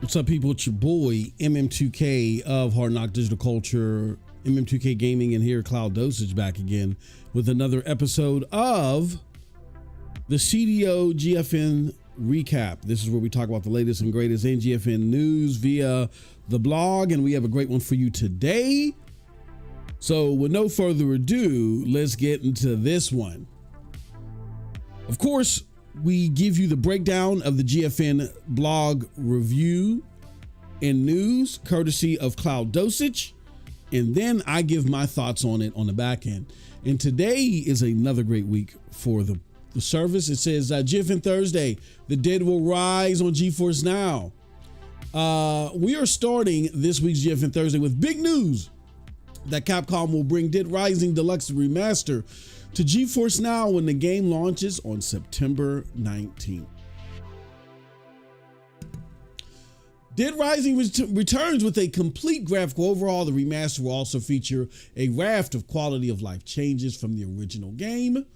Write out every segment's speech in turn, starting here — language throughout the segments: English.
What's up, people? It's your boy MM2K of Hard Knock Digital Culture, MM2K Gaming, and here CloudDosage back again with another episode of the CDO GFN recap. This is where we talk about the latest and greatest in GFN news via the blog, and we have a great one for you today. So with no further ado, let's get into this one. Of course, we give you the breakdown of the GFN blog review and news courtesy of CloudDosage, and then I give my thoughts on it on the back end. And today is another great week for the service. It says GFN Thursday, the dead will rise on Geforce Now. We are starting this week's GFN Thursday with big news that Capcom will bring Dead Rising Deluxe Remaster to Geforce Now when the game launches on September 19th. Dead Rising returns with a complete graphical overhaul. The remaster will also feature a raft of quality of life changes from the original game.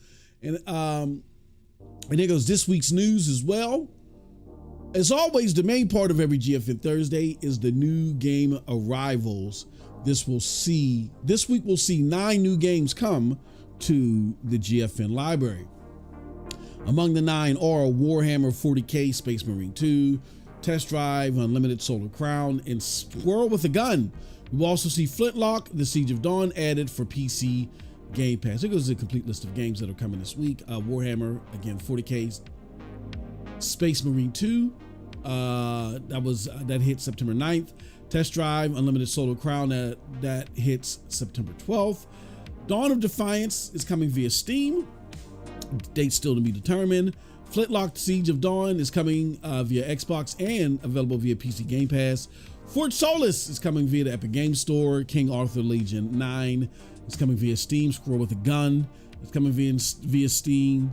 And there goes this week's news as well. As always, the main part of every GFN Thursday is the new game arrivals. This week we'll see 9 new games come to the GFN library. Among the 9 are Warhammer 40k Space Marine 2, Test Drive, Unlimited Solar Crown, and Squirrel with a Gun. We'll also see Flintlock, The Siege of Dawn added for PC Game Pass. Here goes the complete list of games that are coming this week. Warhammer, again, 40k Space Marine 2, that hit September 9th. Test Drive, Unlimited Solar Crown, that hits September 12th. Dawn of Defiance is coming via Steam. Date still to be determined. Flintlock Siege of Dawn is coming via Xbox and available via PC Game Pass. Fort Solis is coming via the Epic Games Store. King Arthur Legion 9 is coming via Steam. Squirrel with a Gun is coming via Steam.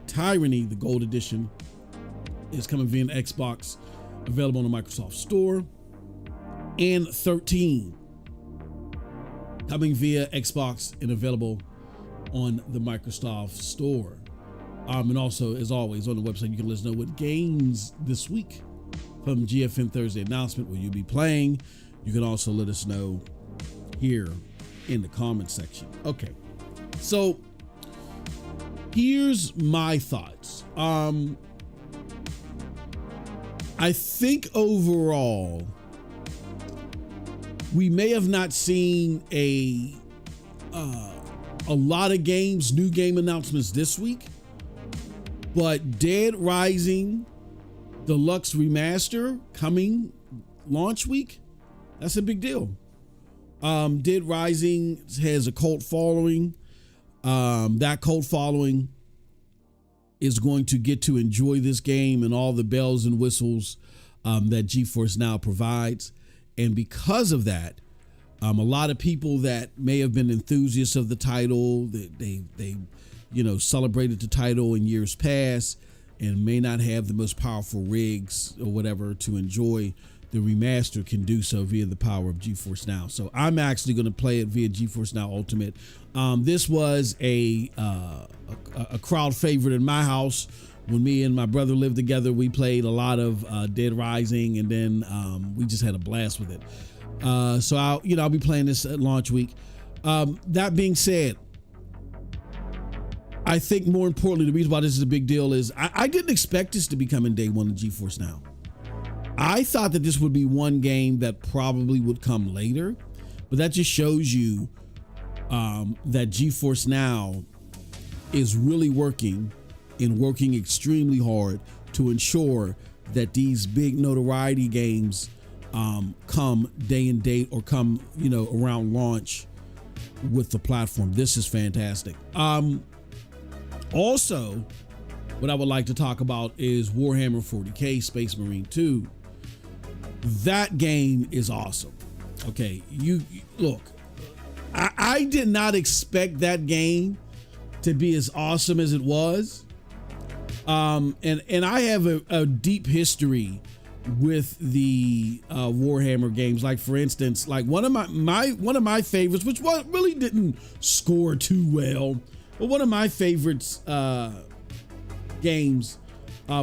Tyranny, the Gold Edition, is coming via Xbox, available on the Microsoft Store. And 13 coming via Xbox and available on the Microsoft Store. And also, as always, on the website, you can let us know what games this week from GFN Thursday announcement will you be playing. You can also let us know here in the comment section. Okay, so here's my thoughts. I think overall, we may have not seen a lot of games, new game announcements this week, but Dead Rising Deluxe Remaster coming launch week, that's a big deal. Dead Rising has a cult following. That cult following is going to get to enjoy this game and all the bells and whistles that Geforce Now provides. And because of that, a lot of people that may have been enthusiasts of the title, that they celebrated the title in years past and may not have the most powerful rigs or whatever to enjoy the remaster, can do so via the power of Geforce Now. So I'm actually going to play it via Geforce Now Ultimate. This was a crowd favorite in my house. When me and my brother lived together, we played a lot of Dead Rising, and then we just had a blast with it. So I'll be playing this at launch week. That being said, I think more importantly, the reason why this is a big deal is I didn't expect this to be coming day one of Geforce Now. I thought that this would be one game that probably would come later, but that just shows you that Geforce Now is really working extremely hard to ensure that these big notoriety games come day and date or come around launch with the platform. This is fantastic. Also, what I would like to talk about is Warhammer 40k Space Marine 2. That game is awesome. Okay, you look, I did not expect that game to be as awesome as it was. And I have a deep history with the Warhammer games. Like, for instance, like one of my favorites, which really didn't score too well, but one of my favorites games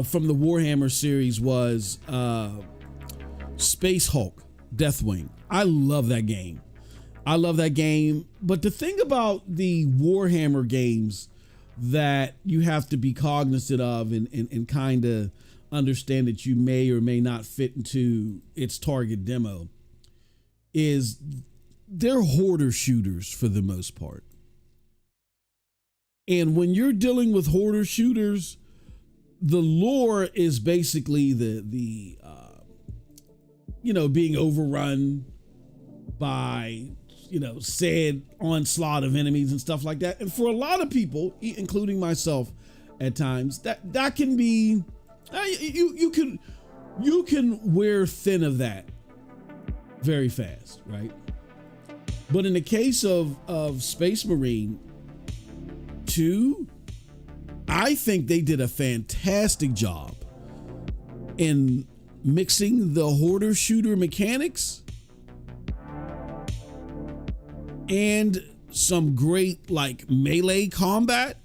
from the Warhammer series was Space Hulk, Deathwing. I love that game. But the thing about the Warhammer games that you have to be cognizant of and kind of understand that you may or may not fit into its target demo is they're hoarder shooters for the most part. And when you're dealing with hoarder shooters, the lore is basically the being overrun by, said onslaught of enemies and stuff like that. And for a lot of people, including myself at times, that can be, you can wear thin of that very fast, right? But in the case of Space Marine 2, I think they did a fantastic job in mixing the hoarder shooter mechanics and some great melee combat.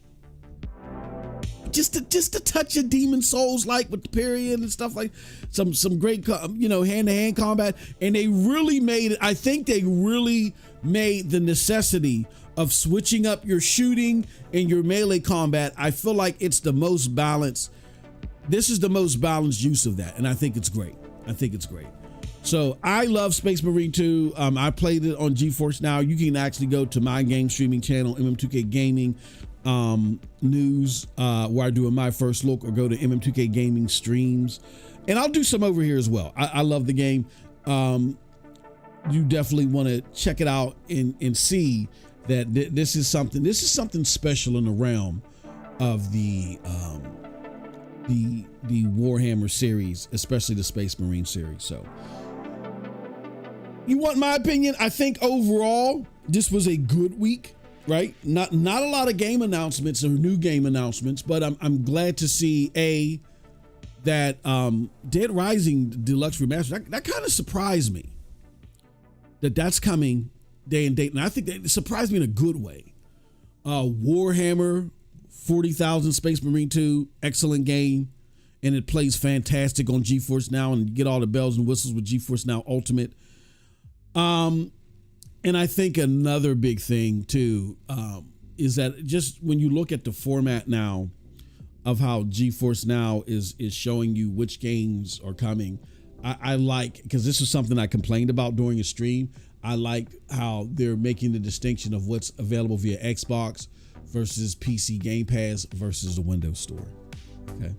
Just a touch of Demon Souls with the period and stuff, like some great hand-to-hand combat. And they really made it, I think they really made the necessity of switching up your shooting and your melee combat. I feel like it's the most balanced. This is the most balanced use of that, and I think it's great. So I love Space Marine 2. I played it on Geforce Now. You can actually go to my game streaming channel, MM2K Gaming News, where I do a My First Look, or go to MM2K Gaming Streams. And I'll do some over here as well. I love the game. You definitely want to check it out and see that this is something special in the realm of the Warhammer series, especially the Space Marine series. So you want my opinion? I think overall this was a good week, right? Not a lot of game announcements or new game announcements, but I'm glad to see that Dead Rising Deluxe Remaster, that kind of surprised me that's coming day and date. And I think that it surprised me in a good way. Warhammer 40,000 Space Marine 2, excellent game. And it plays fantastic on Geforce Now, and you get all the bells and whistles with Geforce Now Ultimate. And I think another big thing too, is that just when you look at the format now of how Geforce Now is showing you which games are coming, I like, because this is something I complained about during a stream. I like how they're making the distinction of what's available via Xbox versus PC Game Pass versus the Windows Store. Okay.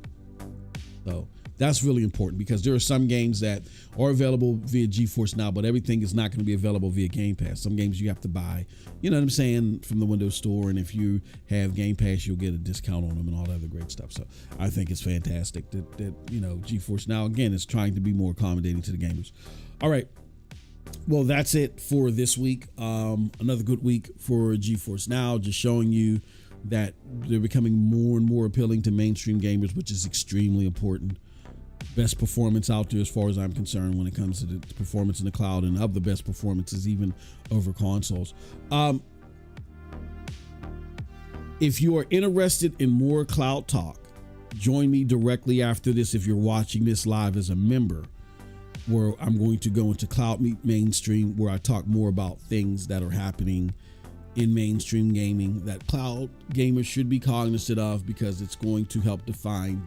So that's really important, because there are some games that are available via GeForce Now, but everything is not going to be available via Game Pass. Some games you have to buy, you know what I'm saying, from the Windows Store. And if you have Game Pass, you'll get a discount on them and all that other great stuff. So I think it's fantastic that GeForce Now, again, is trying to be more accommodating to the gamers. All right. Well, that's it for this week. Another good week for GeForce Now, just showing you that they're becoming more and more appealing to mainstream gamers, which is extremely important. Best performance out there as far as I'm concerned when it comes to the performance in the cloud, and of the best performances even over consoles. If you are interested in more cloud talk, join me directly after this if you're watching this live as a member, where I'm going to go into Cloud Meet Mainstream, where I talk more about things that are happening in mainstream gaming that cloud gamers should be cognizant of, because it's going to help define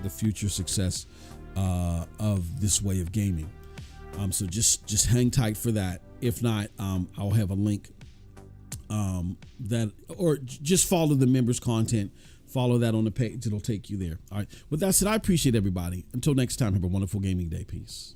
the future success of this way of gaming. So just hang tight for that. If not, I'll have a link or just follow the members content. Follow that on the page. It'll take you there. All right. With that said, I appreciate everybody. Until next time, have a wonderful gaming day. Peace.